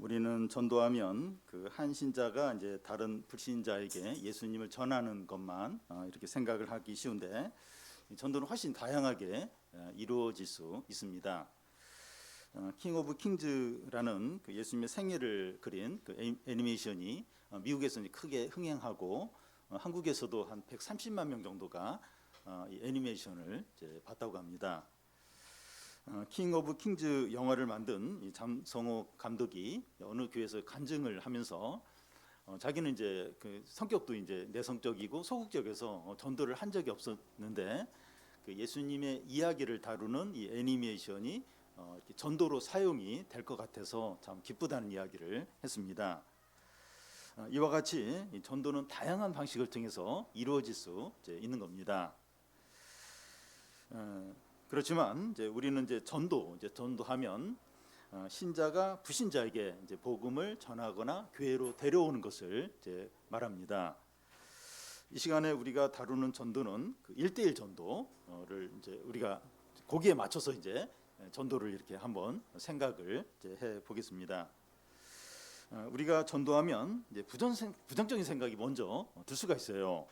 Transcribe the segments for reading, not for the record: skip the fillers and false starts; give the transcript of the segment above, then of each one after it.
우리는 전도하면 그 한 신자가 이제 다른 불신자에게 예수님을 전하는 것만 이렇게 생각을 하기 쉬운데, 이 전도는 훨씬 다양하게 이루어질 수 있습니다. 킹 오브 킹즈라는 그 예수님의 생애를 그린 그 애니메이션이 미국에서는 크게 흥행하고, 한국에서도 한 130만 명 정도가 이 애니메이션을 이제 봤다고 합니다. 킹 오브 킹즈 영화를 만든 이 장성호 감독이 어느 교회에서 간증을 하면서 자기는 이제 그 성격도 이제 내성적이고 소극적에서 전도를 한 적이 없었는데, 그 예수님의 이야기를 다루는 이 애니메이션이 전도로 사용이 될 것 같아서 참 기쁘다는 이야기를 했습니다. 이와 같이 전도는 다양한 방식을 통해서 이루어질 수 있는 겁니다. 그렇지만 이제 우리는 이제 전도하면 신자가 불신자에게 이제 복음을 전하거나 교회로 데려오는 것을 이제 말합니다. 이 시간에 우리가 다루는 전도는 그 1대1 전도를 이제 우리가 거기에 맞춰서 이제 전도를 이렇게 한번 생각을 이제 해 보겠습니다. 우리가 전도하면 이제 부정적인 생각이 먼저 들 수가 있어요.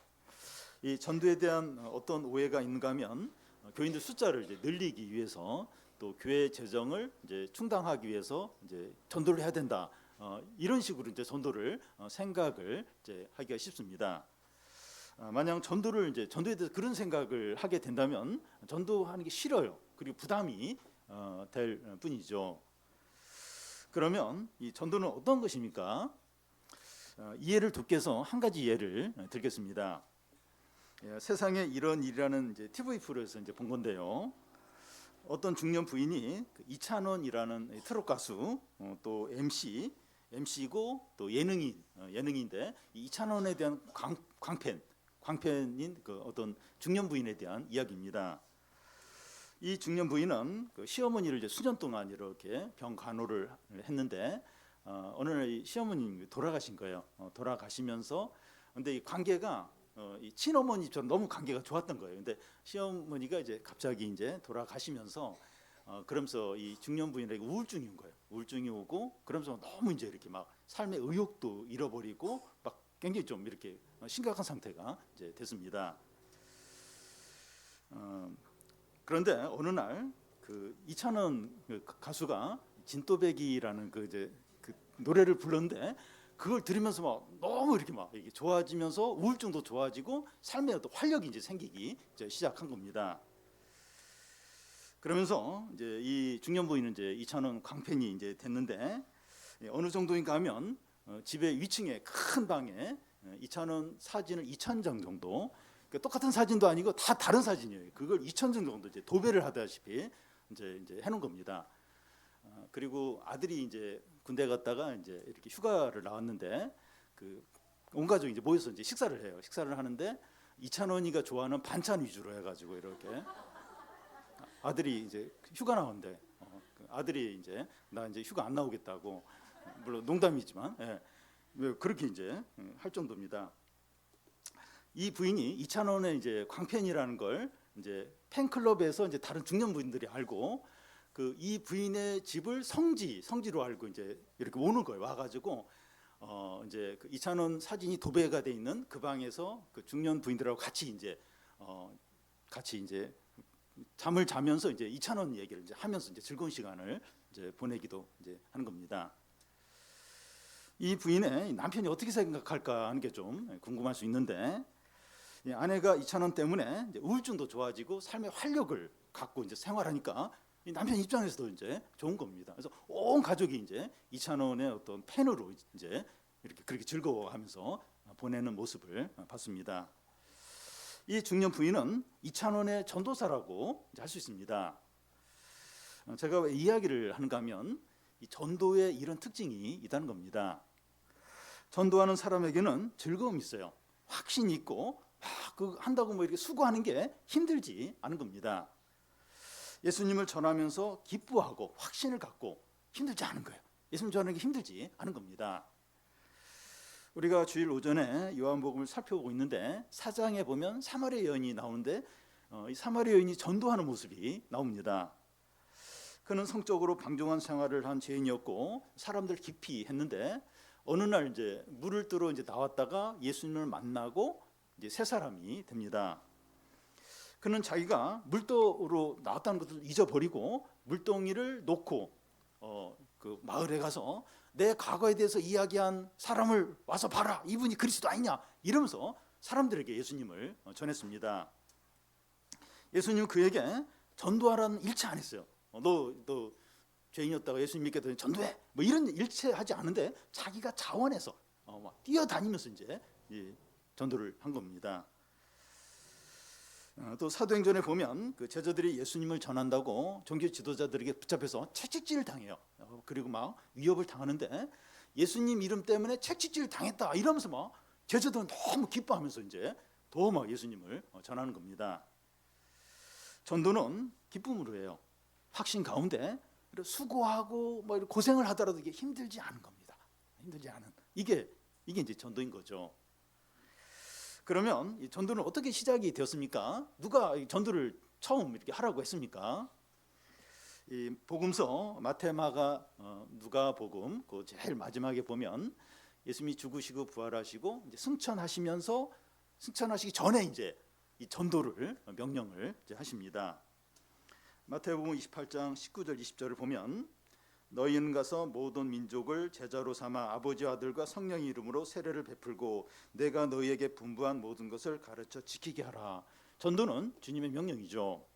이 전도에 대한 어떤 오해가 있는가 하면 교인들 숫자를 이제 늘리기 위해서, 또 교회 재정을 이제 충당하기 위해서 이제 전도를 해야 된다. 이런 식으로 이제 전도를 생각을 이제 하기가 쉽습니다. 만약 전도에 대해서 그런 생각을 하게 된다면 전도하는 게 싫어요. 그리고 부담이 될 뿐이죠. 그러면 이 전도는 어떤 것입니까? 이해를 돕기 위해서 한 가지 예를 들겠습니다. 세상에 이런 일이라는 이제 TV 프로에서 이제 본 건데요. 어떤 중년 부인이 그 이찬원이라는 트롯 가수, 또 MC고 또 예능인데, 이 이찬원에 대한 광팬인 그 어떤 중년 부인에 대한 이야기입니다. 이 중년 부인은 그 시어머니를 이제 수년 동안 이렇게 병 간호를 했는데, 어느 날 시어머님이 돌아가신 거예요. 돌아가시면서 근데 이 관계가 이 친어머니처럼 너무 관계가 좋았던 거예요. 근데 시어머니가 이제 갑자기 이제 돌아가시면서 그러면서 이 중년 부인에게 우울증이 온 거예요. 우울증이 오고, 그러면서 너무 이제 이렇게 막 삶의 의욕도 잃어버리고 막 굉장히 좀 이렇게 심각한 상태가 이제 됐습니다. 그런데 어느 날 그 이찬원 가수가 진또배기라는 그 노래를 불렀는데, 그걸 들으면서 막 너무 이렇게 막 이게 좋아지면서 우울증도 좋아지고 삶에 어떤 활력이 이제 생기기 이제 시작한 겁니다. 그러면서 이제 이 중년 부인은 이제 이찬원 광팬이 이제 됐는데, 어느 정도인가 하면 집의 위층에 큰 방에 이찬원 사진을 2,000장 정도, 그러니까 똑같은 사진도 아니고 다 다른 사진이에요. 그걸 2,000장 정도 이제 도배를 하다시피 이제 해놓은 겁니다. 그리고 아들이 이제 군대 갔다가 이제 이렇게 휴가를 나왔는데, 그 온 가족이 이제 모여서 이제 식사를 해요. 식사를 하는데 이찬원이가 좋아하는 반찬 위주로 해가지고 이렇게 아들이 이제 휴가 나온대. 아들이 이제 나 이제 휴가 안 나오겠다고, 물론 농담이지만 그렇게 이제 할 정도입니다. 이 부인이 이찬원의 이제 광팬이라는 걸 이제 팬클럽에서 이제 다른 중년 부인들이 알고, 그 이 부인의 집을 성지로 알고 이제 이렇게 오는 거예요. 와가지고 이제 그 이찬원 사진이 도배가 돼 있는 그 방에서 그 중년 부인들하고 같이 이제 잠을 자면서 이제 이찬원 얘기를 이제 하면서 이제 즐거운 시간을 이제 보내기도 이제 하는 겁니다. 이 부인의 남편이 어떻게 생각할까 하는 게 좀 궁금할 수 있는데, 아내가 이찬원 때문에 이제 우울증도 좋아지고 삶의 활력을 갖고 이제 생활하니까 이 남편 입장에서도 이제 좋은 겁니다. 그래서 온 가족이 이제 이찬원의 어떤 팬으로 이제 이렇게 그렇게 즐거워하면서 보내는 모습을 봤습니다. 이 중년 부인은 이찬원의 전도사라고 할 수 있습니다. 제가 왜 이야기를 하는가 하면, 이 전도에 이런 특징이 있다는 겁니다. 전도하는 사람에게는 즐거움이 있어요. 확신이 있고 그 한다고 뭐 이렇게 수고하는 게 힘들지 않은 겁니다. 예수님을 전하면서 기뻐하고 확신을 갖고 힘들지 않은 거예요. 예수님 전하는 게 힘들지 않은 겁니다. 우리가 주일 오전에 요한복음을 살펴보고 있는데, 4장에 보면 사마리아 여인이 나오는데 이 사마리아 여인이 전도하는 모습이 나옵니다. 그는 성적으로 방종한 생활을 한 죄인이었고 사람들 깊이 했는데 어느 날 이제 물을 뜨러 이제 나왔다가 예수님을 만나고 이제 새 사람이 됩니다. 그는 자기가 물도로 나왔다는 것을 잊어버리고 물동이를 놓고 그 마을에 가서 내 과거에 대해서 이야기한 사람을 와서 봐라, 이분이 그리스도 아니냐, 이러면서 사람들에게 예수님을 전했습니다. 예수님은 그에게 전도하라는 일체 안 했어요. 너 죄인이었다가 예수님 믿게 되면 전도해, 뭐 이런 일체 하지 않은데 자기가 자원해서 막 뛰어다니면서 이제 전도를 한 겁니다. 또 사도행전에 보면 그 제자들이 예수님을 전한다고 종교 지도자들에게 붙잡혀서 채찍질을 당해요. 그리고 막 위협을 당하는데 예수님 이름 때문에 채찍질 당했다 이러면서 막 제자들은 너무 기뻐하면서 이제 더 막 예수님을 전하는 겁니다. 전도는 기쁨으로 해요. 확신 가운데 수고하고 뭐 고생을 하더라도 이게 힘들지 않은 겁니다. 힘들지 않은 이게 이제 전도인 거죠. 그러면 이 전도는 어떻게 시작이 되었습니까? 누가 이 전도를 처음 이렇게 하라고 했습니까? 이 복음서 마태, 마가, 누가 복음 그 제일 마지막에 보면 예수님이 죽으시고 부활하시고 이제 승천하시기 전에 이제 이 전도를 명령을 이제 하십니다. 마태복음 28장 19절 20절을 보면 너희는 가서 모든 민족을 제자로 삼아 아버지와 아들과 성령의 이름으로 세례를 베풀고 내가 너희에게 분부한 모든 것을 가르쳐 지키게 하라. 전도는 주님의 명령이죠.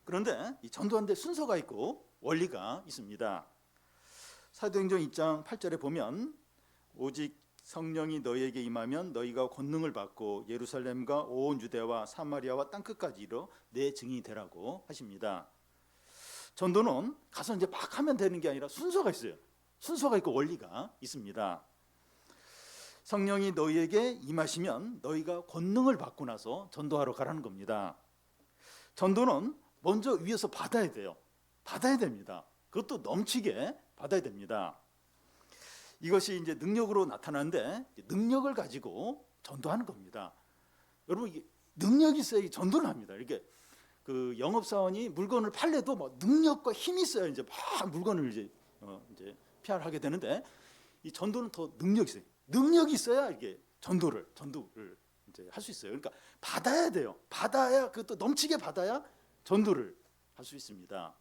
그런데 이 전도하는데 순서가 있고 원리가 있습니다. 사도행전 2장 8절에 보면 오직 성령이 너희에게 임하면 너희가 권능을 받고 예루살렘과 온 유대와 사마리아와 땅끝까지 이르러 내 증인이 되라고 하십니다. 전도는 가서 이제 막 하면 되는 게 아니라 순서가 있어요. 순서가 있고 원리가 있습니다. 성령이 너희에게 임하시면 너희가 권능을 받고 나서 전도하러 가라는 겁니다. 전도는 먼저 위에서 받아야 돼요. 받아야 됩니다. 그것도 넘치게 받아야 됩니다. 이것이 이제 능력으로 나타나는데 능력을 가지고 전도하는 겁니다. 여러분 이게 능력이 있어야 전도를 합니다. 이렇게 그 영업사원이 물건을 팔래도 뭐 능력과 힘이 있어야 이제 막 물건을 이제 PR하게 되는데 이 전도는 더 능력이 있어요. 능력이 있어야 이게 전도를 이제 할 수 있어요. 그러니까 받아야 돼요. 받아야 그것도 넘치게 받아야 전도를 할 수 있습니다.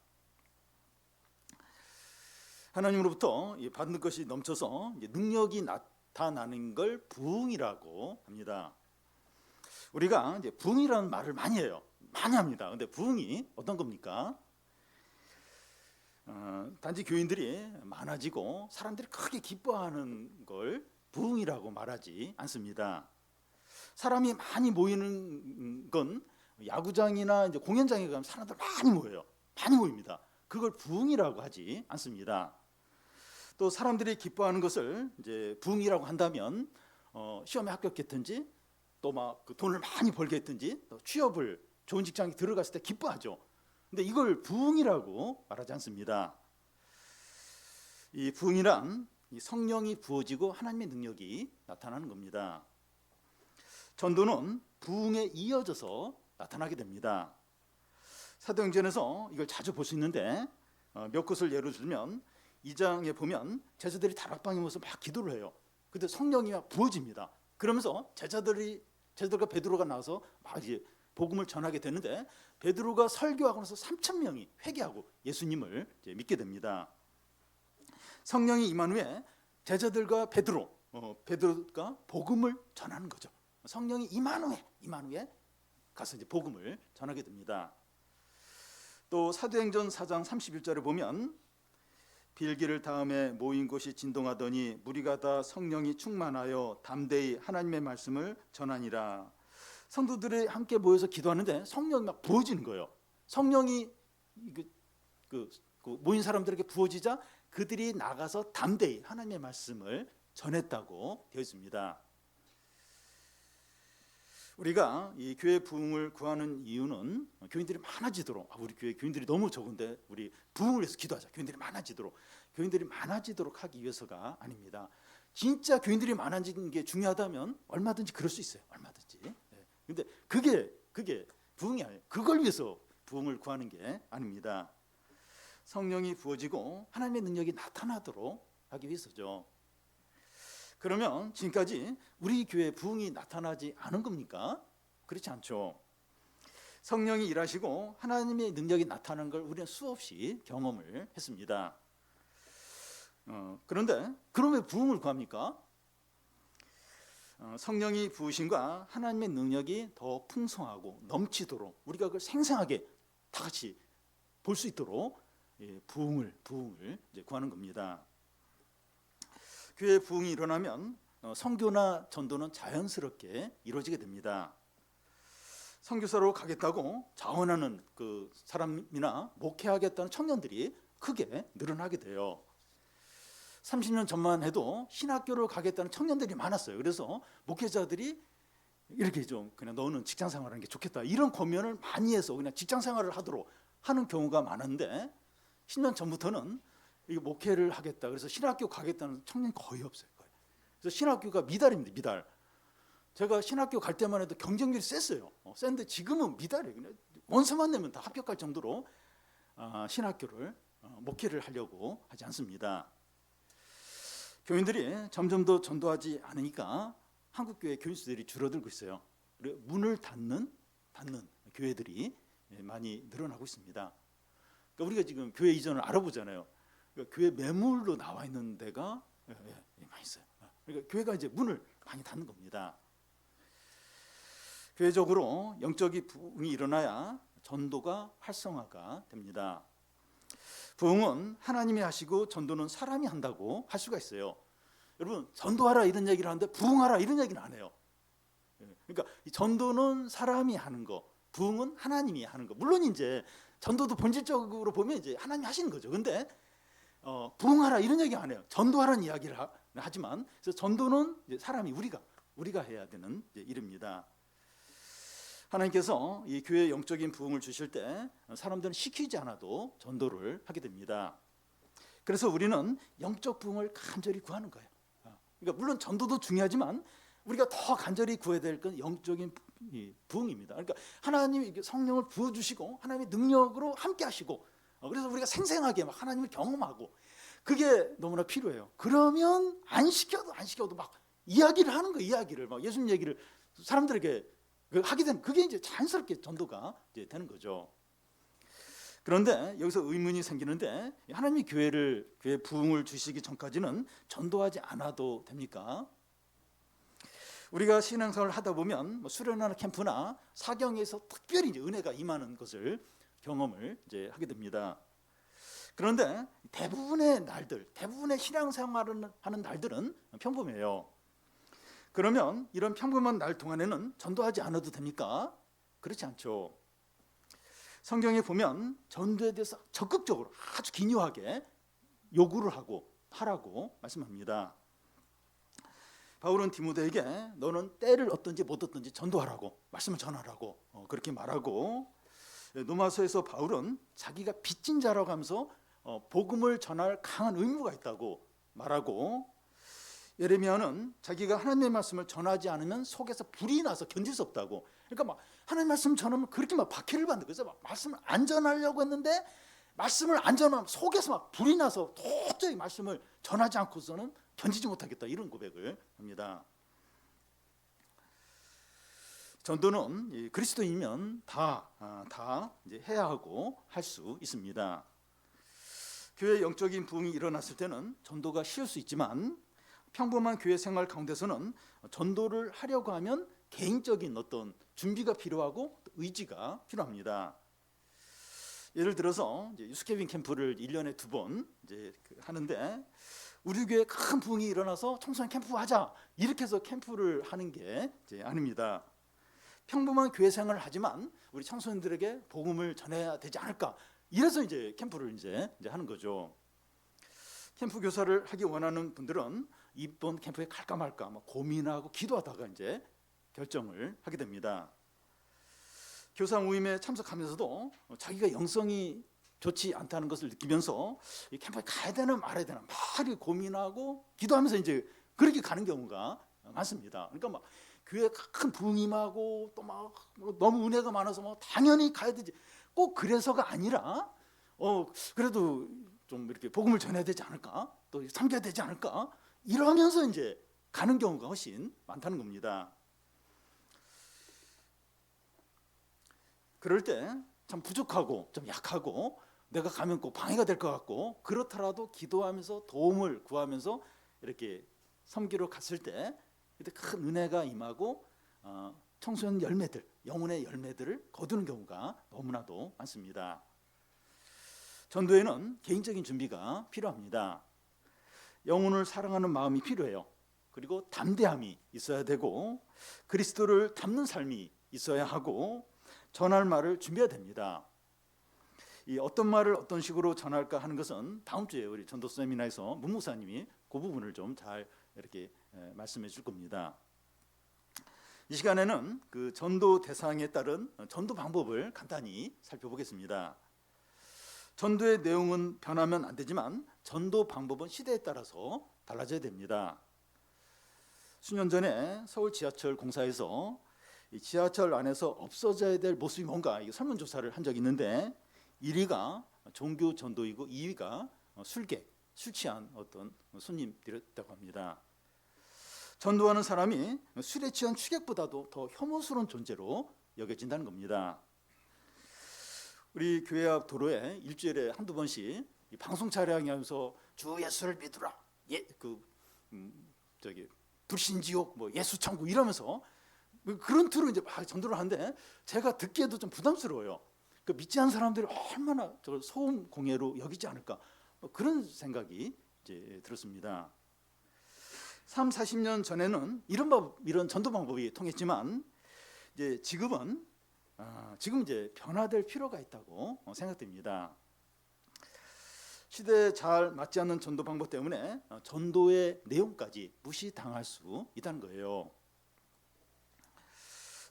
하나님으로부터 받는 것이 넘쳐서 능력이 나타나는 걸 부흥이라고 합니다. 우리가 이제 부흥이라는 말을 많이 해요. 많이 합니다. 근데 부흥이 어떤 겁니까? 단지 교인들이 많아지고 사람들이 크게 기뻐하는 걸 부흥이라고 말하지 않습니다. 사람이 많이 모이는 건 야구장이나 이제 공연장에 가면 사람들 많이 모여요. 많이 모입니다. 그걸 부흥이라고 하지 않습니다. 또 사람들이 기뻐하는 것을 이제 부흥이라고 한다면 시험에 합격했든지 또 막 그 돈을 많이 벌게 했든지 또 취업을 좋은 직장에 들어갔을 때 기뻐하죠. 근데 이걸 부흥이라고 말하지 않습니다. 이 부흥이란 이 성령이 부어지고 하나님의 능력이 나타나는 겁니다. 전도는 부흥에 이어져서 나타나게 됩니다. 사도행전에서 이걸 자주 볼 수 있는데 몇 곳을 예로 들면 2장에 보면 제자들이 다락방에 모여서 막 기도를 해요. 근데 성령이 막 부어집니다. 그러면서 제자들과 베드로가 나와서 막 이제 복음을 전하게 되는데 베드로가 설교하고 나서 3,000명이 회개하고 예수님을 이제 믿게 됩니다. 성령이 임한 후에 제자들과 베드로가 복음을 전하는 거죠. 성령이 임한 후에 가서 이제 복음을 전하게 됩니다. 또 사도행전 4장 31절에 보면 빌기를 다음에 모인 곳이 진동하더니 무리가 다 성령이 충만하여 담대히 하나님의 말씀을 전하니라. 성도들이 함께 모여서 기도하는데 성령이 막 부어지는 거예요. 성령이 모인 사람들에게 부어지자 그들이 나가서 담대히 하나님의 말씀을 전했다고 되어 있습니다. 우리가 이 교회 부흥을 구하는 이유는 교인들이 많아지도록, 우리 교회 교인들이 너무 적은데 우리 부흥을 위해서 기도하자. 교인들이 많아지도록 하기 위해서가 아닙니다. 진짜 교인들이 많아지는 게 중요하다면 얼마든지 그럴 수 있어요. 얼마든지. 근데 그게 부흥이 아니에요. 그걸 위해서 부흥을 구하는 게 아닙니다. 성령이 부어지고 하나님의 능력이 나타나도록 하기 위해서죠. 그러면 지금까지 우리 교회 부흥이 나타나지 않은 겁니까? 그렇지 않죠. 성령이 일하시고 하나님의 능력이 나타나는 걸 우리는 수없이 경험을 했습니다. 그런데 그럼 왜 부흥을 구합니까? 성령이 부으심과 하나님의 능력이 더 풍성하고 넘치도록 우리가 그걸 생생하게 다 같이 볼 수 있도록 부흥을 이제 구하는 겁니다. 교회 부흥이 일어나면 선교나 전도는 자연스럽게 이루어지게 됩니다. 선교사로 가겠다고 자원하는 그 사람이나 목회하겠다는 청년들이 크게 늘어나게 돼요. 30년 전만 해도 신학교를 가겠다는 청년들이 많았어요. 그래서 목회자들이 이렇게 좀 그냥 너는 직장 생활하는 게 좋겠다 이런 권면을 많이 해서 그냥 직장 생활을 하도록 하는 경우가 많은데 10년 전부터는 이게 목회를 하겠다 그래서 신학교 가겠다는 청년이 거의 없어요. 그래서 신학교가 미달입니다. 미달. 제가 신학교 갈 때만 해도 경쟁률이 셌어요. 센데 지금은 미달이에요. 그냥 원서만 내면 다 합격할 정도로 신학교를 목회를 하려고 하지 않습니다. 교인들이 점점 더 전도하지 않으니까 한국교회 교인 수들이 줄어들고 있어요. 그리고 문을 닫는 교회들이 많이 늘어나고 있습니다. 그러니까 우리가 지금 교회 이전을 알아보잖아요. 그러니까 교회 매물로 나와 있는 데가 많이 있어요. 그러니까 교회가 이제 문을 많이 닫는 겁니다. 교회적으로 영적인 부흥이 일어나야 전도가 활성화가 됩니다. 부흥은 하나님이 하시고 전도는 사람이 한다고 할 수가 있어요. 여러분 전도하라 이런 얘기를 하는데 부흥하라 이런 얘기는 안 해요. 그러니까 전도는 사람이 하는 거, 부흥은 하나님이 하는 거. 물론 이제 전도도 본질적으로 보면 이제 하나님이 하시는 거죠. 근데 부흥하라 이런 얘기 안 해요. 전도하라는 이야기를 하지만 그래서 전도는 이제 사람이 우리가 해야 되는 일입니다. 하나님께서 이 교회 영적인 부흥을 주실 때 사람들은 시키지 않아도 전도를 하게 됩니다. 그래서 우리는 영적 부흥을 간절히 구하는 거예요. 그러니까 물론 전도도 중요하지만 우리가 더 간절히 구해야 될 건 영적인 부흥입니다. 그러니까 하나님이 성령을 부어주시고 하나님의 능력으로 함께 하시고 그래서 우리가 생생하게 막 하나님을 경험하고 그게 너무나 필요해요. 그러면 안 시켜도 막 이야기를 하는 거예요. 이야기를 막 예수님 얘기를 사람들에게 하게 되는 그게 이제 자연스럽게 전도가 이제 되는 거죠. 그런데 여기서 의문이 생기는데 하나님이 교회 부흥을 주시기 전까지는 전도하지 않아도 됩니까? 우리가 신앙생활을 하다 보면 수련회나 캠프나 사경에서 특별히 이제 은혜가 임하는 것을 경험을 이제 하게 됩니다. 그런데 대부분의 신앙생활을 하는 날들은 평범해요. 그러면 이런 평범한 날 동안에는 전도하지 않아도 됩니까? 그렇지 않죠. 성경에 보면 전도에 대해서 적극적으로 아주 기묘하게 요구를 하라고 말씀합니다. 바울은 디모데에게 너는 때를 얻든지 못 얻든지 전도하라고 말씀을 전하라고 그렇게 말하고 로마서에서 바울은 자기가 빚진 자라고 하면서 복음을 전할 강한 의무가 있다고 말하고 예레미야는 자기가 하나님의 말씀을 전하지 않으면 속에서 불이 나서 견딜 수 없다고. 그러니까 막 하나님 말씀 전하면 그렇게 막 박해를 받는 거죠. 막 말씀을 안 전하려고 했는데 말씀을 안 전하면 속에서 막 불이 나서 도저히 말씀을 전하지 않고서는 견디지 못하겠다 이런 고백을 합니다. 전도는 그리스도인이면 다 이제 해야 하고 할 수 있습니다. 교회 영적인 부흥이 일어났을 때는 전도가 쉬울 수 있지만 평범한 교회 생활 가운데서는 전도를 하려고 하면 개인적인 어떤 준비가 필요하고 의지가 필요합니다. 예를 들어서 이제 유스케빈 캠프를 1년에 2번 이제 하는데 우리 교회에 큰 부흥이 일어나서 청소년 캠프 하자 이렇게 해서 캠프를 하는 게 이제 아닙니다. 평범한 교회 생활을 하지만 우리 청소년들에게 복음을 전해야 되지 않을까 이래서 이제 캠프를 이제 하는 거죠. 캠프 교사를 하기 원하는 분들은 이번 캠프에 갈까 말까 고민하고 기도하다가 이제 결정을 하게 됩니다. 교사 모임에 참석하면서도 자기가 영성이 좋지 않다는 것을 느끼면서 이 캠프에 가야 되나 말아야 되나 막 고민하고 기도하면서 이제 그렇게 가는 경우가 많습니다. 그러니까 막 교회 큰 부흥이 임하고 또 막 너무 은혜가 많아서 막 당연히 가야 되지 꼭 그래서가 아니라 그래도 좀 이렇게 복음을 전해야 되지 않을까? 또 섬겨야 되지 않을까? 이러면서 이제 가는 경우가 훨씬 많다는 겁니다. 그럴 때 참 부족하고 좀 약하고 내가 가면 꼭 방해가 될 것 같고 그렇더라도 기도하면서 도움을 구하면서 이렇게 섬기러 갔을 때 그때 큰 은혜가 임하고 청소년 열매들, 영혼의 열매들을 거두는 경우가 너무나도 많습니다. 전도에는 개인적인 준비가 필요합니다. 영혼을 사랑하는 마음이 필요해요. 그리고 담대함이 있어야 되고 그리스도를 닮는 삶이 있어야 하고 전할 말을 준비해야 됩니다. 이 어떤 말을 어떤 식으로 전할까 하는 것은 다음 주에 우리 전도 세미나에서 문 목사님이 그 부분을 좀 잘 이렇게 말씀해 줄 겁니다. 이 시간에는 그 전도 대상에 따른 전도 방법을 간단히 살펴보겠습니다. 전도의 내용은 변하면 안 되지만 전도 방법은 시대에 따라서 달라져야 됩니다. 수년 전에 서울 지하철 공사에서 이 지하철 안에서 없어져야 될 모습이 뭔가 설문조사를 한 적이 있는데 1위가 종교 전도이고 2위가 술객, 술 취한 어떤 손님들이었다고 합니다. 전도하는 사람이 술에 취한 취객보다도 더 혐오스러운 존재로 여겨진다는 겁니다. 우리 교회 앞 도로에 일주일에 한두 번씩 방송 촬영하면서 주 예수를 믿으라, 불신지옥, 예수 천국 이러면서 그런 틀로 이제 막 전도를 하는데 제가 듣기에도 좀 부담스러워요. 그 믿지 않는 사람들이 얼마나 저걸 소음 공해로 여기지 않을까 그런 생각이 이제 들었습니다. 3, 40년 전에는 이런 전도 방법이 통했지만 이제 지금 이제 변화될 필요가 있다고 생각됩니다. 시대에 잘 맞지 않는 전도 방법 때문에 전도의 내용까지 무시당할 수 있다는 거예요.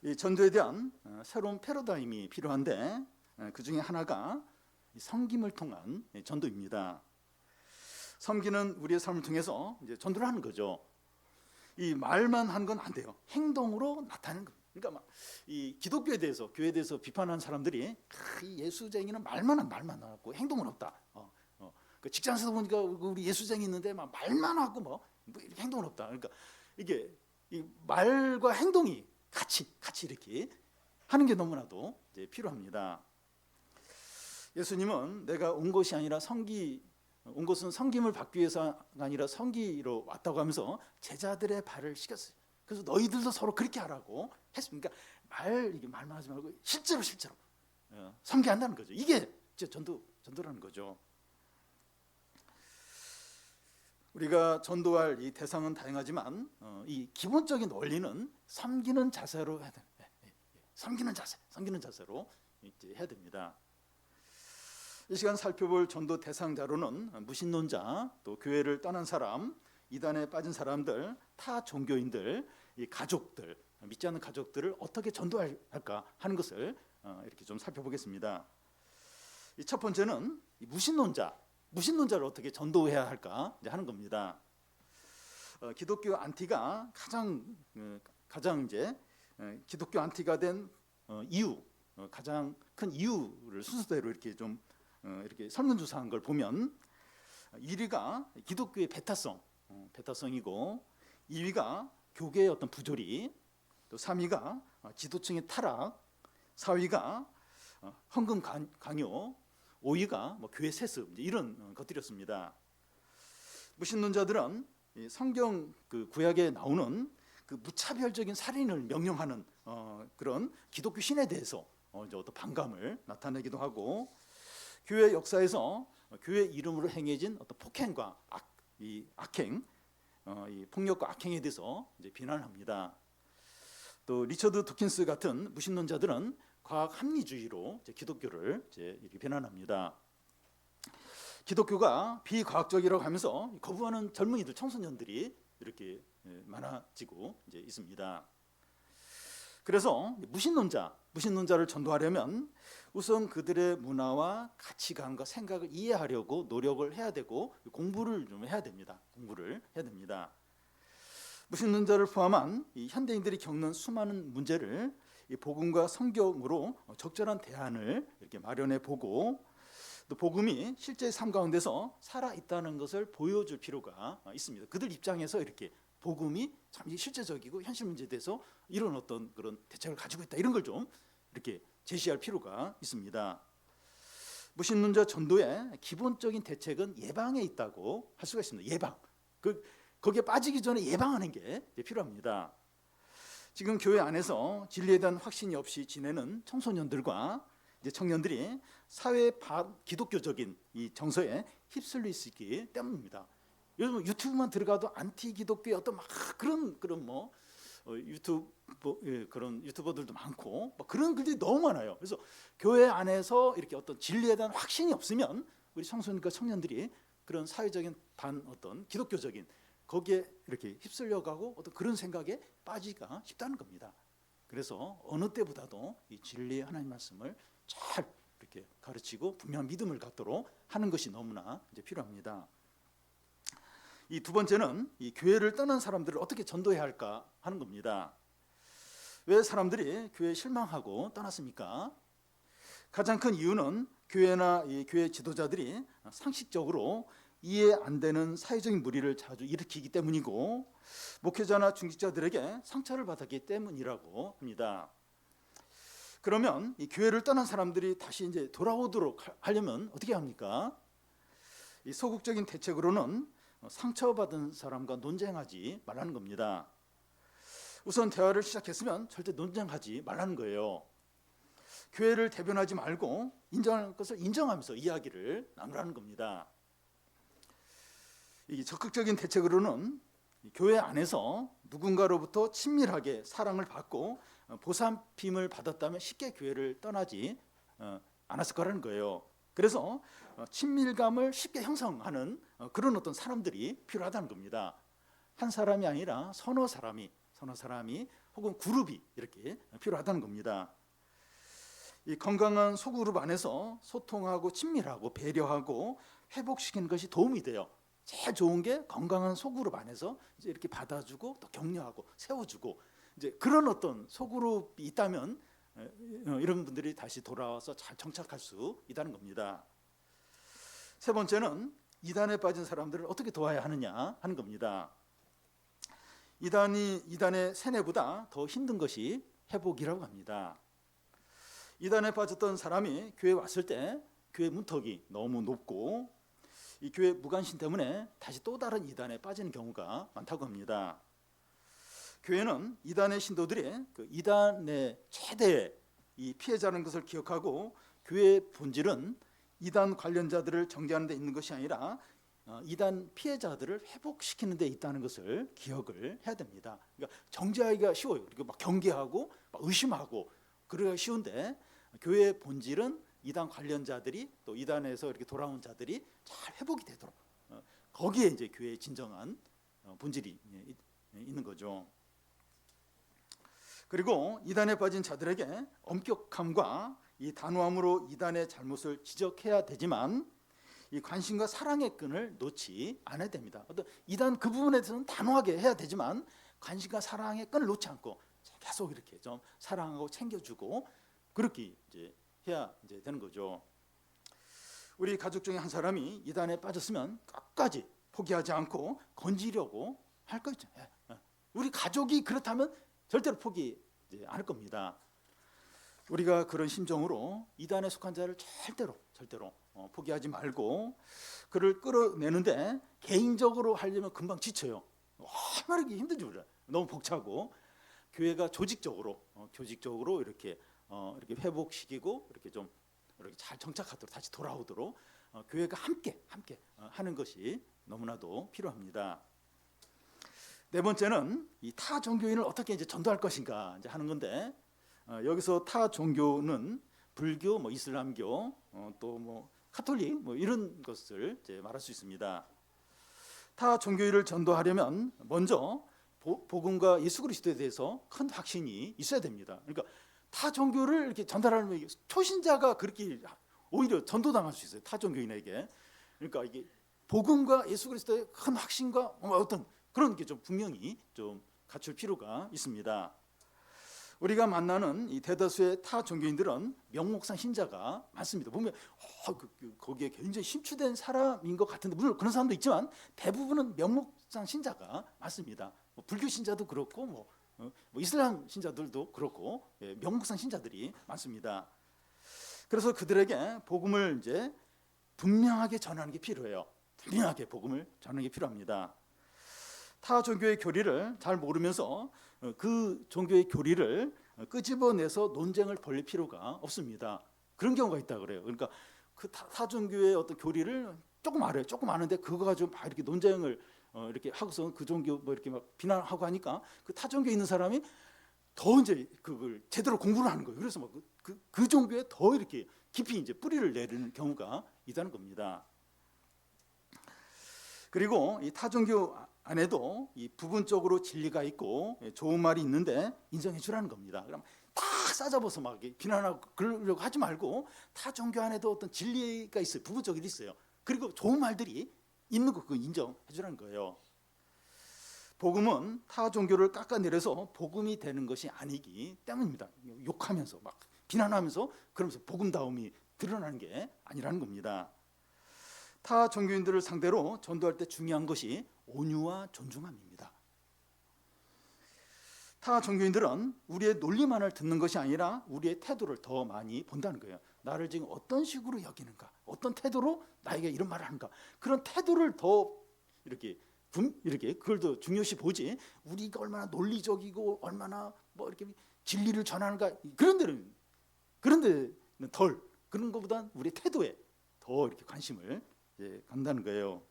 이 전도에 대한 새로운 패러다임이 필요한데 그 중에 하나가 섬김을 통한 전도입니다. 섬기는 우리의 삶을 통해서 이제 전도를 하는 거죠. 이 말만 한 건 안 돼요. 행동으로 나타내는 겁니다. 그러니까 이 기독교에 대해서 교회에 대해서 비판하는 사람들이 이 예수쟁이는 말만 하고 행동은 없다. 그 직장에서 보니까 우리 예수쟁이 있는데 말만 하고 뭐 이렇게 행동은 없다. 그러니까 이게 이 말과 행동이 같이 이렇게 하는 게 너무나도 이제 필요합니다. 예수님은 내가 온 것은 섬김을 받기 위해서가 아니라 섬기러 왔다고 하면서 제자들의 발을 씻겼어요. 그래서 너희들도 서로 그렇게 하라고 했습니다. 그러니까 말만 하지 말고 실제로 섬기게 한다는 거죠. 이게 전도라는 거죠. 우리가 전도할 이 대상은 다양하지만 이 기본적인 원리는 섬기는 자세로 해야 됩니다. 섬기는 자세로 이제 해야 됩니다. 이 시간 살펴볼 전도 대상자로는 무신론자, 또 교회를 떠난 사람, 이단에 빠진 사람들, 타 종교인들, 이 가족들, 믿지 않는 가족들을 어떻게 전도할까 하는 것을 이렇게 좀 살펴보겠습니다. 이 첫 번째는 이 무신론자를 어떻게 전도해야 할까 하는 겁니다. 기독교 안티가 가장 이제 기독교 안티가 된 이유, 가장 큰 이유를 순서대로 이렇게 좀 이렇게 설문조사한 걸 보면 1위가 기독교의 배타성이고 2위가 교계의 어떤 부조리, 또 3위가 지도층의 타락, 4위가 헌금 강요, 5위가 교회 세습 이런 것들이었습니다. 무신론자들은 성경 그 구약에 나오는 그 무차별적인 살인을 명령하는 그런 기독교 신에 대해서 어떤 반감을 나타내기도 하고 교회 역사에서 교회 이름으로 행해진 어떤 폭행과 악행, 이 폭력과 악행에 대해서 이제 비난을 합니다. 또 리처드 도킨스 같은 무신론자들은 과학 합리주의로 이제 기독교를 이제 이렇게 비난합니다. 기독교가 비과학적이라고 하면서 거부하는 젊은이들, 청소년들이 이렇게 많아지고 이제 있습니다. 그래서 무신론자를 전도하려면 우선 그들의 문화와 가치관과 생각을 이해하려고 노력을 해야 되고 공부를 좀 해야 됩니다. 무신론자를 포함한 이 현대인들이 겪는 수많은 문제를 이 복음과 성경으로 적절한 대안을 이렇게 마련해 보고 또 복음이 실제 삶 가운데서 살아 있다는 것을 보여줄 필요가 있습니다. 그들 입장에서 이렇게 복음이 참 실제적이고 현실 문제에 대해서 이런 어떤 그런 대책을 가지고 있다, 이런 걸 좀 이렇게 제시할 필요가 있습니다. 무신론자 전도의 기본적인 대책은 예방에 있다고 할 수가 있습니다. 예방. 거기에 빠지기 전에 예방하는 게 필요합니다. 지금 교회 안에서 진리에 대한 확신이 없이 지내는 청소년들과 이제 청년들이 사회 기독교적인 이 정서에 휩쓸릴 수 있기 때문입니다. 요즘 유튜브만 들어가도 안티 기독교의 어떤 막 그런 뭐 유튜브 그런 유튜버들도 많고 뭐 그런 글들이 너무 많아요. 그래서 교회 안에서 이렇게 어떤 진리에 대한 확신이 없으면 우리 청소년과 청년들이 그런 사회적인 어떤 기독교적인 거기에 이렇게 휩쓸려가고 어떤 그런 생각에 빠지기가 쉽다는 겁니다. 그래서 어느 때보다도 이 진리의 하나님 말씀을 잘 이렇게 가르치고 분명한 믿음을 갖도록 하는 것이 너무나 이제 필요합니다. 이 두 번째는 이 교회를 떠난 사람들을 어떻게 전도해야 할까 하는 겁니다. 왜 사람들이 교회에 실망하고 떠났습니까? 가장 큰 이유는 교회나 이 교회 지도자들이 상식적으로 이해 안 되는 사회적인 무리를 자주 일으키기 때문이고, 목회자나 중직자들에게 상처를 받았기 때문이라고 합니다. 그러면 이 교회를 떠난 사람들이 다시 이제 돌아오도록 하려면 어떻게 합니까? 이 소극적인 대책으로는 상처받은 사람과 논쟁하지 말라는 겁니다. 우선 대화를 시작했으면 절대 논쟁하지 말라는 거예요. 교회를 대변하지 말고 인정할 것을 인정하면서 이야기를 나누라는 겁니다. 이 적극적인 대책으로는 교회 안에서 누군가로부터 친밀하게 사랑을 받고 보살핌을 받았다면 쉽게 교회를 떠나지 않았을 거라는 거예요. 그래서 친밀감을 쉽게 형성하는 그런 어떤 사람들이 필요하다는 겁니다. 한 사람이 아니라 서너 사람이 혹은 그룹이 이렇게 필요하다는 겁니다. 이 건강한 소그룹 안에서 소통하고 친밀하고 배려하고 회복시키는 것이 도움이 돼요. 제일 좋은 게 건강한 소그룹 안에서 이제 이렇게 받아주고 또 격려하고 세워주고, 이제 그런 어떤 소그룹이 있다면 이런 분들이 다시 돌아와서 잘 정착할 수 있다는 겁니다. 세 번째는 이단에 빠진 사람들을 어떻게 도와야 하느냐 하는 겁니다. 이단의 세뇌보다 더 힘든 것이 회복이라고 합니다. 이단에 빠졌던 사람이 교회에 왔을 때 교회 문턱이 너무 높고 이 교회 무관심 때문에 다시 또 다른 이단에 빠지는 경우가 많다고 합니다. 교회는 이단의 신도들이 그 이단의 최대의 이 피해자라는 것을 기억하고, 교회의 본질은 이단 관련자들을 정죄하는 데 있는 것이 아니라 이단 피해자들을 회복시키는 데 있다는 것을 기억을 해야 됩니다. 그러니까 정죄하기가 쉬워요. 그리고 막 경계하고 막 의심하고 그러기가 쉬운데, 교회의 본질은 이단 관련자들이 또 이단에서 이렇게 돌아온 자들이 잘 회복이 되도록, 거기에 이제 교회의 진정한 본질이 있는 거죠. 그리고 이단에 빠진 자들에게 엄격함과 이 단호함으로 이단의 잘못을 지적해야 되지만, 이 관심과 사랑의 끈을 놓지 않아야 됩니다. 어떤 이단 그 부분에 대해서는 단호하게 해야 되지만 관심과 사랑의 끈을 놓지 않고 계속 이렇게 좀 사랑하고 챙겨주고 그렇게 이제 해야 이제 되는 거죠. 우리 가족 중에 한 사람이 이단에 빠졌으면 끝까지 포기하지 않고 건지려고 할 거죠. 우리 가족이 그렇다면 절대로 포기 않을 겁니다. 우리가 그런 심정으로 이단에 속한 자를 절대로 포기하지 말고 그를 끌어내는데, 개인적으로 하려면 금방 지쳐요. 얼마나 힘든지 몰라요. 너무 벅차고, 교회가 조직적으로 이렇게 회복시키고 이렇게 좀 이렇게 잘 정착하도록 다시 돌아오도록 교회가 함께 하는 것이 너무나도 필요합니다. 네 번째는 이 타 종교인을 어떻게 이제 전도할 것인가 이제 하는 건데, 여기서 타 종교는 불교, 뭐 이슬람교, 또 뭐 카톨릭 뭐 이런 것을 이제 말할 수 있습니다. 타 종교인을 전도하려면 먼저 복음과 예수 그리스도에 대해서 큰 확신이 있어야 됩니다. 그러니까 타 종교를 이렇게 전달하려면 초신자가 그렇게 오히려 전도당할 수 있어요. 타 종교인에게. 그러니까 이게 복음과 예수 그리스도의 큰 확신과 어떤 그런 게 좀 분명히 좀 갖출 필요가 있습니다. 우리가 만나는 이 대다수의 타 종교인들은 명목상 신자가 많습니다. 보면 거기에 굉장히 심취된 사람인 것 같은데, 물론 그런 사람도 있지만 대부분은 명목상 신자가 많습니다. 불교 신자도 그렇고 이슬람 신자들도 그렇고, 명목상 신자들이 많습니다. 그래서 그들에게 복음을 이제 분명하게 전하는 게 필요해요. 분명하게 복음을 전하는 게 필요합니다. 타 종교의 교리를 잘 모르면서 그 종교의 교리를 끄집어내서 논쟁을 벌일 필요가 없습니다. 그런 경우가 있다 그래요. 그러니까 그 타 종교의 어떤 교리를 조금 알아요. 조금 아는데 그거 가지고 막 이렇게 논쟁을 이렇게 하고서 그 종교 이렇게 막 비난하고 하니까 그 타 종교에 있는 사람이 더 이제 그걸 제대로 공부를 하는 거예요. 그래서 막 그 종교에 더 이렇게 깊이 이제 뿌리를 내리는 경우가 있다는 겁니다. 그리고 이 타 종교 안에도 이 부분적으로 진리가 있고 좋은 말이 있는데 인정해 주라는 겁니다. 그럼 다 싸잡아서 막 비난하고 그러려고 하지 말고, 타 종교 안에도 어떤 진리가 있어요. 부분적으로 있어요. 그리고 좋은 말들이 있는 거 그거 인정해 주라는 거예요. 복음은 타 종교를 깎아내려서 복음이 되는 것이 아니기 때문입니다. 욕하면서 막 비난하면서 그러면서 복음다움이 드러나는 게 아니라는 겁니다. 타 종교인들을 상대로 전도할 때 중요한 것이 온유와 존중함입니다. 타 종교인들은 우리의 논리만을 듣는 것이 아니라 우리의 태도를 더 많이 본다는 거예요. 나를 지금 어떤 식으로 여기는가, 어떤 태도로 나에게 이런 말을 하는가, 그런 태도를 더 이렇게 그걸 더 중요시 보지, 우리가 얼마나 논리적이고 얼마나 뭐 이렇게 진리를 전하는가, 그런 데는 덜, 그런 것보단 우리의 태도에 더 이렇게 관심을 간다는 거예요.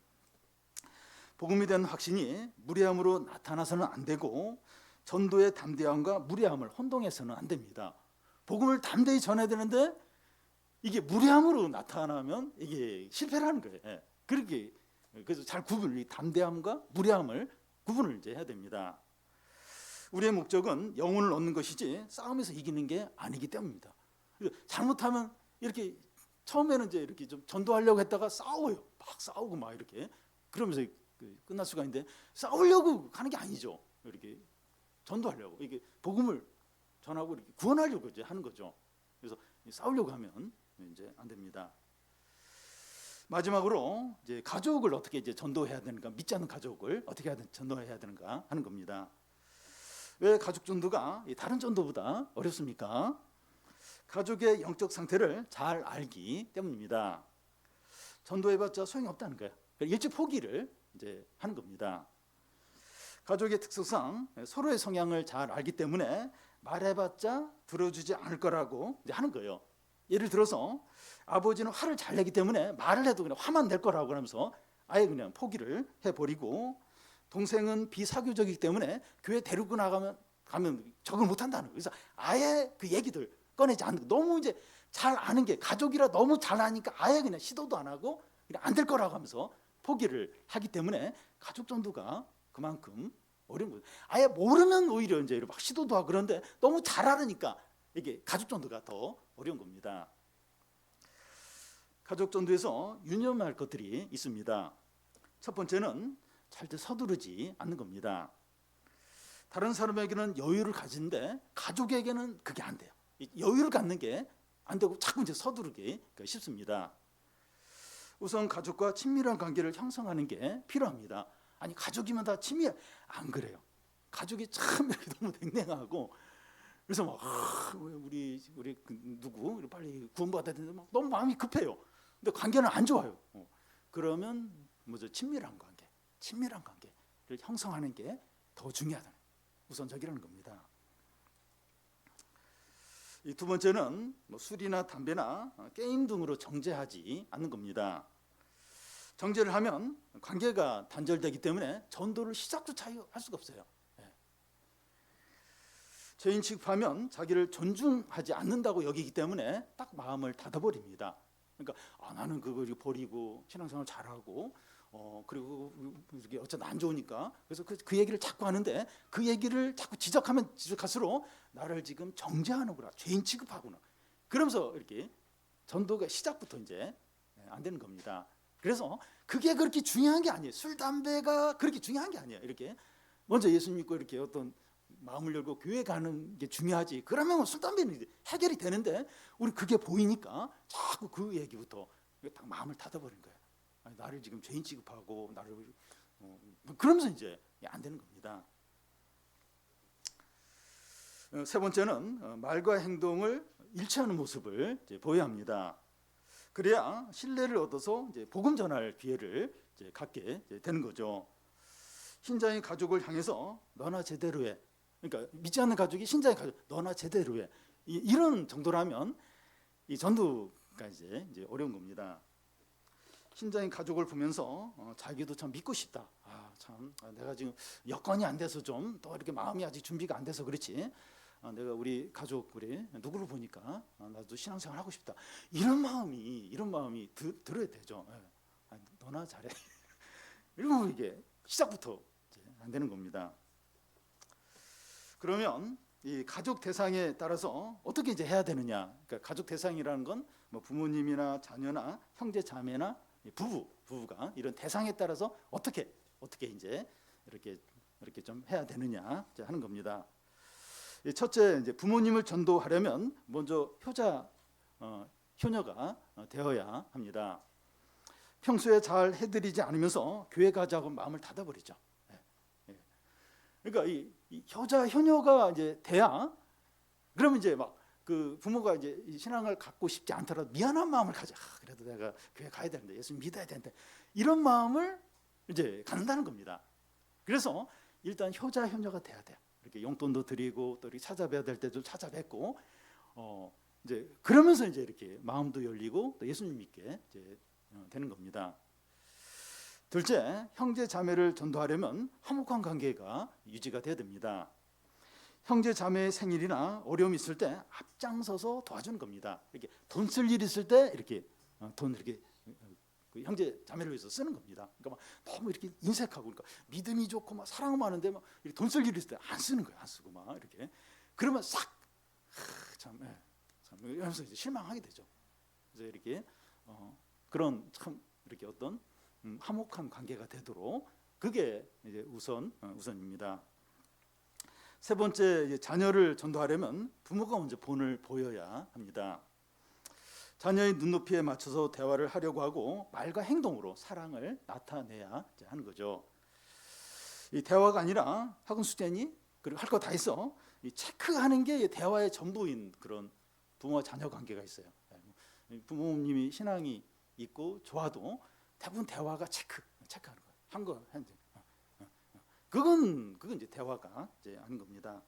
복음에 대한 확신이 무례함으로 나타나서는 안 되고, 전도의 담대함과 무례함을 혼동해서는 안 됩니다. 복음을 담대히 전해야 되는데 이게 무례함으로 나타나면 이게 실패라는 거예요. 그래서 잘 담대함과 무례함을 구분을 이제 해야 됩니다. 우리의 목적은 영혼을 얻는 것이지 싸움에서 이기는 게 아니기 때문입니다. 잘못하면 이렇게 처음에는 이제 이렇게 좀 전도하려고 했다가 싸워요. 막 싸우고 막 이렇게 그러면서 끝날 수가 있는데, 싸우려고 하는 게 아니죠. 이렇게 전도하려고, 이게 복음을 전하고 이렇게 구원하려고 이제 하는 거죠. 그래서 싸우려고 하면 이제 안 됩니다. 마지막으로 이제 가족을 어떻게 이제 전도해야 되는가, 믿지 않는 가족을 어떻게 전도해야 되는가 하는 겁니다. 왜 가족 전도가 다른 전도보다 어렵습니까? 가족의 영적 상태를 잘 알기 때문입니다. 전도해봤자 소용이 없다는 거예요. 일찍 포기를 이제 하는 겁니다. 가족의 특성상 서로의 성향을 잘 알기 때문에 말해봤자 들어주지 않을 거라고 이제 하는 거예요. 예를 들어서 아버지는 화를 잘 내기 때문에 말을 해도 그냥 화만 낼 거라고 하면서 아예 그냥 포기를 해버리고, 동생은 비사교적이기 때문에 교회 데리고 가면 적응을 못한다는 거예요. 그래서 아예 그 얘기들 꺼내지 않는, 너무 이제 잘 아는 게 가족이라 너무 잘 아니까 아예 그냥 시도도 안 하고 그냥 안 될 거라고 하면서 포기를 하기 때문에 가족 전도가 그만큼 어려운 거예요. 아예 모르면 오히려 이제 막 시도도 하고 그런데 너무 잘 알으니까 이게 가족 전도가 더 어려운 겁니다. 가족 전도에서 유념할 것들이 있습니다. 첫 번째는 절대 서두르지 않는 겁니다. 다른 사람에게는 여유를 가지는데 가족에게는 그게 안 돼요. 여유를 갖는 게 안 되고 자꾸 이제 서두르기 쉽습니다. 우선 가족과 친밀한 관계를 형성하는 게 필요합니다. 아니 가족이면 다 안 그래요. 가족이 참 이렇게 너무 냉랭하고, 그래서 막 우리 누구 빨리 구원받아야 되는데 막 너무 마음이 급해요. 근데 관계는 안 좋아요. 그러면 친밀한 관계를 형성하는 게 더 중요하다. 우선적이라는 겁니다. 이 두 번째는 술이나 담배나 게임 등으로 정죄하지 않는 겁니다. 정죄를 하면 관계가 단절되기 때문에 전도를 시작조차 할 수가 없어요. 죄인 취급하면 자기를 존중하지 않는다고 여기기 때문에 딱 마음을 닫아버립니다. 그러니까 나는 그걸 버리고 신앙생활 잘하고 그리고 이게 어쨌든 안 좋으니까, 그래서 그 얘기를 자꾸 하는데 그 얘기를 자꾸 지적하면 지적할수록 나를 지금 정죄하는구나, 죄인 취급하구나, 그러면서 이렇게 전도가 시작부터 이제 안 되는 겁니다. 그래서 그게 그렇게 중요한 게 아니에요. 술, 담배가 그렇게 중요한 게 아니에요. 이렇게 먼저 예수 믿고 이렇게 어떤 마음을 열고 교회 가는 게 중요하지. 그러면 술 담배는 해결이 되는데 우리 그게 보이니까 자꾸 그 얘기부터 딱 마음을 닫아버린 거예요. 아니, 나를 지금 죄인 취급하고 나를 그러면서 이제 안 되는 겁니다. 세 번째는 말과 행동을 일치하는 모습을 이제 보여야 합니다. 그래야 신뢰를 얻어서 이제 복음 전할 기회를 이제 갖게 되는 거죠. 신자인 가족을 향해서 너나 제대로 해. 그러니까 믿지 않는 가족이 신자인 가족 너나 제대로 해. 이런 정도라면 이 전도가 이제 어려운 겁니다. 신자인 가족을 보면서 자기도 참 믿고 싶다. 내가 지금 여건이 안 돼서 좀 또 이렇게 마음이 아직 준비가 안 돼서 그렇지. 내가 우리 가족 우리 누구를 보니까 나도 신앙생활 하고 싶다. 이런 마음이 들어야 되죠. 너나 잘해. 이러면 이게 시작부터 안 되는 겁니다. 그러면 이 가족 대상에 따라서 어떻게 이제 해야 되느냐? 그러니까 가족 대상이라는 건 뭐 부모님이나 자녀나 형제 자매나 부부가 이런 대상에 따라서 어떻게 이제 이렇게 좀 해야 되느냐 하는 겁니다. 첫째, 이제 부모님을 전도하려면 먼저 효녀가 되어야 합니다. 평소에 잘 해드리지 않으면서 교회 가자고 마음을 닫아버리죠. 그러니까 이 효녀가 이제 돼야 그러면 이제 막 그 부모가 이제 신앙을 갖고 싶지 않더라도 미안한 마음을 가져. 그래도 내가 교회 가야 되는데 예수 믿어야 되는데 이런 마음을 이제 갖는다는 겁니다. 그래서 일단 효녀가 돼야 돼요. 이렇게 용돈도 드리고 또 이렇게 찾아뵈야 될 때도 찾아뵙고 이제 그러면서 이제 이렇게 마음도 열리고 또 예수님 믿게 이제 되는 겁니다. 둘째, 형제 자매를 전도하려면 화목한 관계가 유지가 돼야 됩니다. 형제 자매의 생일이나 어려움이 있을 때 앞장서서 도와주는 겁니다. 이렇게 돈 쓸 일 있을 때 이렇게 돈 이렇게 그 형제 자매를 위해서 쓰는 겁니다. 그러니까 막 너무 이렇게 인색하고 그러니까 믿음이 좋고 막 사랑 많은데 막 돈 쓸 일 있을 때 안 쓰는 거예요. 안 쓰고 막 이렇게 그러면 참 이러면서 이제 실망하게 되죠. 그래서 이렇게 그런 참 이렇게 어떤 화목한 관계가 되도록 그게 이제 우선입니다. 세 번째, 자녀를 전도하려면 부모가 먼저 본을 보여야 합니다. 자녀의 눈높이에 맞춰서 대화를 하려고 하고 말과 행동으로 사랑을 나타내야 하는 거죠. 이 대화가 아니라 학원 숙제니 그리고 할 거 다 있어. 이 체크하는 게 대화의 전부인 그런 부모와 자녀 관계가 있어요. 부모님이 신앙이 있고 좋아도 대부분 대화가 체크하는 거예요. 한 거 했는데 그건 이제 대화가 이제 아닌 겁니다.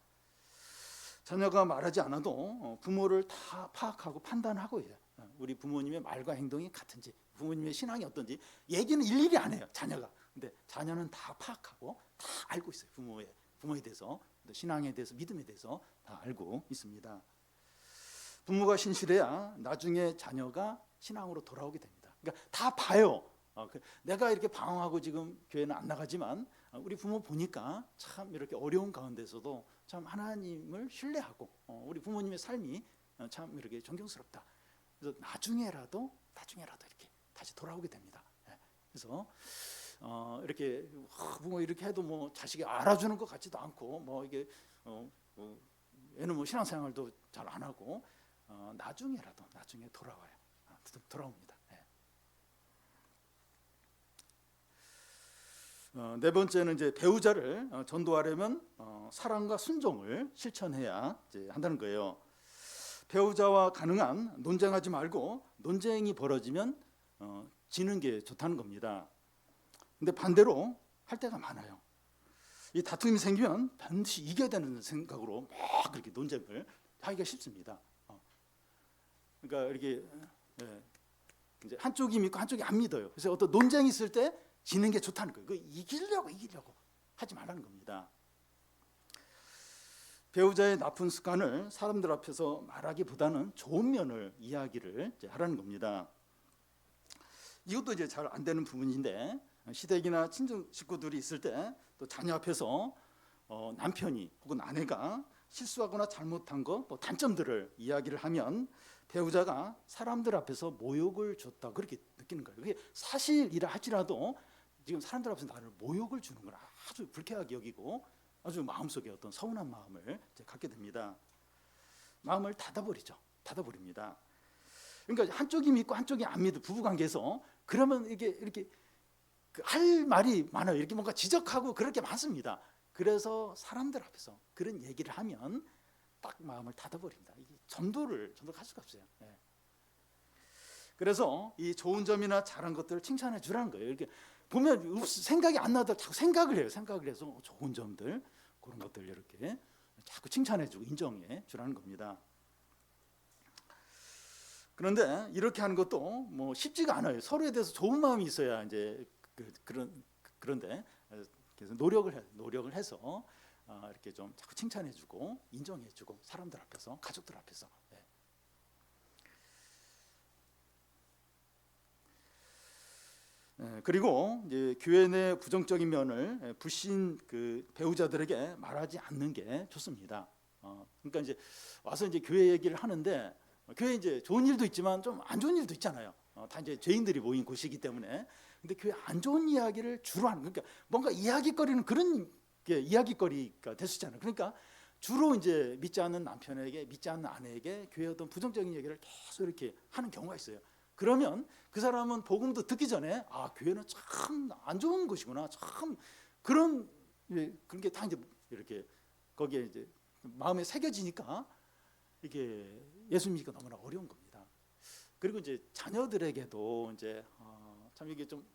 자녀가 말하지 않아도 부모를 다 파악하고 판단하고 해요. 우리 부모님의 말과 행동이 같은지, 부모님의 신앙이 어떤지 얘기는 일일이 안 해요. 자녀가. 근데 자녀는 다 파악하고 다 알고 있어요. 부모에 대해서, 신앙에 대해서, 믿음에 대해서 다 알고 있습니다. 부모가 신실해야 나중에 자녀가 신앙으로 돌아오게 됩니다. 그러니까 다 봐요. 내가 이렇게 방황하고 지금 교회는 안 나가지만 우리 부모 보니까 참 이렇게 어려운 가운데서도 참 하나님을 신뢰하고 우리 부모님의 삶이 참 이렇게 존경스럽다. 그래서 나중에라도 이렇게 다시 돌아오게 됩니다. 그래서 이렇게 부모 이렇게 해도 뭐 자식이 알아주는 것 같지도 않고 뭐 이게 얘는 뭐 신앙생활도 잘 안 하고 나중에 돌아와요. 돌아옵니다. 네 번째는 이제 배우자를 전도하려면 사랑과 순종을 실천해야 이제 한다는 거예요. 배우자와 가능한 논쟁하지 말고 논쟁이 벌어지면 지는 게 좋다는 겁니다. 근데 반대로 할 때가 많아요. 이 다툼이 생기면 반드시 이겨야 되는 생각으로 막 그렇게 논쟁을 하기가 쉽습니다. 그러니까 이렇게 이제 한쪽이 믿고 한쪽이 안 믿어요. 그래서 어떤 논쟁이 있을 때 지는 게 좋다는 거예요. 이기려고 하지 말라는 겁니다. 배우자의 나쁜 습관을 사람들 앞에서 말하기보다는 좋은 면을 이야기를 이제 하라는 겁니다. 이것도 이제 잘 안 되는 부분인데 시댁이나 친정 식구들이 있을 때 또 자녀 앞에서 남편이 혹은 아내가 실수하거나 잘못한 거 또 단점들을 이야기를 하면 배우자가 사람들 앞에서 모욕을 줬다 그렇게 느끼는 거예요. 그게 사실이라 할지라도 지금 사람들 앞에서 나를 모욕을 주는 걸 아주 불쾌하게 여기고 아주 마음속에 어떤 서운한 마음을 이제 갖게 됩니다. 마음을 닫아버립니다. 그러니까 한쪽이 믿고 한쪽이 안 믿는 부부 관계에서 그러면 이게 이렇게 할 말이 많아요. 이렇게 뭔가 지적하고 그럴 게 많습니다. 그래서 사람들 앞에서 그런 얘기를 하면 딱 마음을 닫아버립니다. 이게 전도를 할 수가 없어요. 네. 그래서 이 좋은 점이나 잘한 것들을 칭찬해 주라는 거예요. 이렇게 보면 생각이 안 나도 자꾸 생각을 해요. 생각을 해서 좋은 점들 그런 것들 이렇게 자꾸 칭찬해 주고 인정해 주라는 겁니다. 그런데 이렇게 하는 것도 뭐 쉽지가 않아요. 서로에 대해서 좋은 마음이 있어야 이제 그런데 그래서 노력을 해서 이렇게 좀 자꾸 칭찬해주고 인정해주고 사람들 앞에서 가족들 앞에서. 네. 그리고 이제 교회 내 부정적인 면을 불신 배우자들에게 말하지 않는 게 좋습니다. 그러니까 이제 와서 이제 교회 얘기를 하는데 교회 이제 좋은 일도 있지만 좀 안 좋은 일도 있잖아요. 다 이제 죄인들이 모인 곳이기 때문에. 근데 교회 안 좋은 이야기를 주로 하는, 그러니까 뭔가 이야기거리는 그런 게 이야기거리가 될 수 있잖아요. 그러니까 주로 이제 믿지 않는 남편에게, 믿지 않는 아내에게 교회 어떤 부정적인 얘기를 계속 이렇게 하는 경우가 있어요. 그러면 그 사람은 복음도 듣기 전에 교회는 참 안 좋은 곳이구나, 참 그런 게 다 이제 이렇게 거기에 이제 마음에 새겨지니까 이게 예수 믿기가 너무나 어려운 겁니다. 그리고 이제 자녀들에게도 이제 참 이게 좀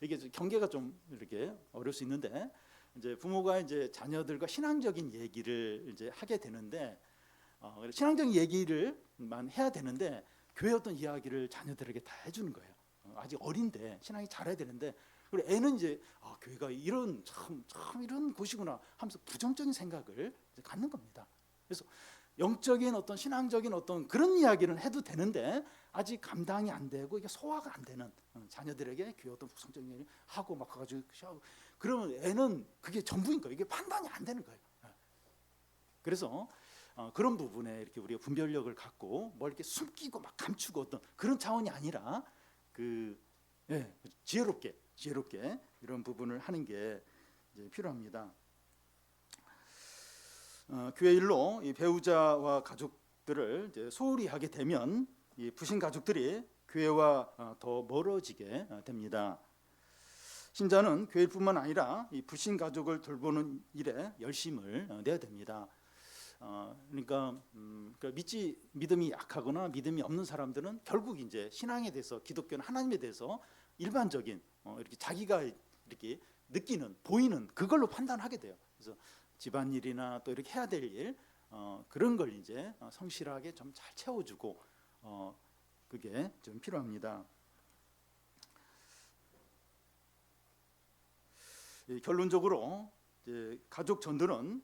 이게 경계가 좀 이렇게 어려울 수 있는데, 이제 부모가 이제 자녀들과 신앙적인 얘기를 이제 하게 되는데 신앙적인 얘기를만 해야 되는데 교회 어떤 이야기를 자녀들에게 다 해주는 거예요. 아직 어린데 신앙이 잘해야 되는데, 그리고 애는 이제 교회가 이런 참 이런 곳이구나 하면서 부정적인 생각을 이제 갖는 겁니다. 그래서 영적인 어떤 신앙적인 어떤 그런 이야기는 해도 되는데 아직 감당이 안 되고 이게 소화가 안 되는 자녀들에게 교회 어떤 부정적인 얘기를 하고 막 가지고 그러면 애는 그게 전부인 거예요. 이게 판단이 안 되는 거예요. 그래서 그런 부분에 이렇게 우리가 분별력을 갖고 뭘 이렇게 숨기고 막 감추고 어떤 그런 차원이 아니라 지혜롭게 이런 부분을 하는 게 이제 필요합니다. 교회 일로 이 배우자와 가족들을 이제 소홀히 하게 되면 이 부신 가족들이 교회와 더 멀어지게 됩니다. 신자는 교회뿐만 아니라 이 부신 가족을 돌보는 일에 열심을 내야 됩니다. 그러니까 믿음이 약하거나 믿음이 없는 사람들은 결국 이제 신앙에 대해서, 기독교는 하나님에 대해서 일반적인 이렇게 자기가 이렇게 느끼는 보이는 그걸로 판단하게 돼요. 그래서 집안일이나 또 이렇게 해야 될 일 그런 걸 이제 성실하게 좀 잘 채워주고 그게 좀 필요합니다. 결론적으로 이제 가족 전도는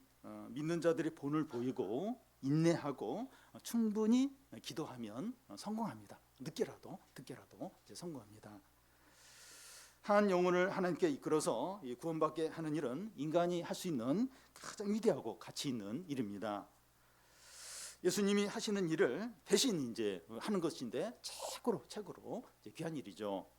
믿는 자들이 본을 보이고 인내하고 충분히 기도하면 성공합니다. 늦게라도 이제 성공합니다. 한 영혼을 하나님께 이끌어서 구원받게 하는 일은 인간이 할 수 있는 가장 위대하고 가치 있는 일입니다. 예수님이 하시는 일을 대신 이제 하는 것인데 최고로 이제 귀한 일이죠.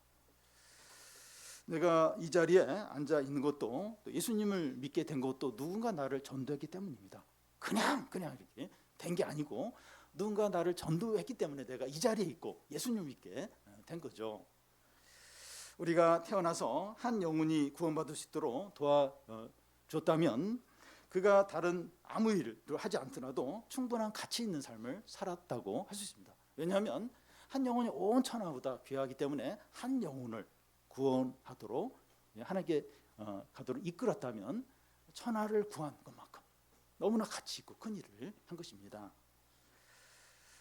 내가 이 자리에 앉아 있는 것도, 또 예수님을 믿게 된 것도 누군가 나를 전도했기 때문입니다. 그냥 이렇게 된 게 아니고 누군가 나를 전도했기 때문에 내가 이 자리에 있고 예수님을 믿게 된 거죠. 우리가 태어나서 한 영혼이 구원받을 수 있도록 도와줬다면 그가 다른 아무 일을 하지 않더라도 충분한 가치 있는 삶을 살았다고 할 수 있습니다. 왜냐하면 한 영혼이 온 천하보다 귀하기 때문에 한 영혼을 구원하도록 하나님께 가도록 이끌었다면 천하를 구한 것만큼 너무나 가치 있고 큰 일을 한 것입니다.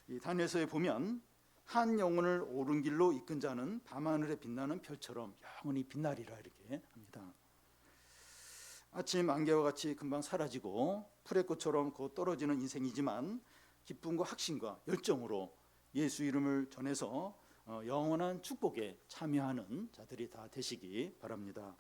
이 다니엘서에 보면 한 영혼을 옳은 길로 이끈 자는 밤하늘에 빛나는 별처럼 영원히 빛나리라 이렇게 합니다. 아침 안개와 같이 금방 사라지고 풀의 꽃처럼 곧 떨어지는 인생이지만 기쁨과 확신과 열정으로 예수 이름을 전해서 영원한 축복에 참여하는 자들이 다 되시기 바랍니다.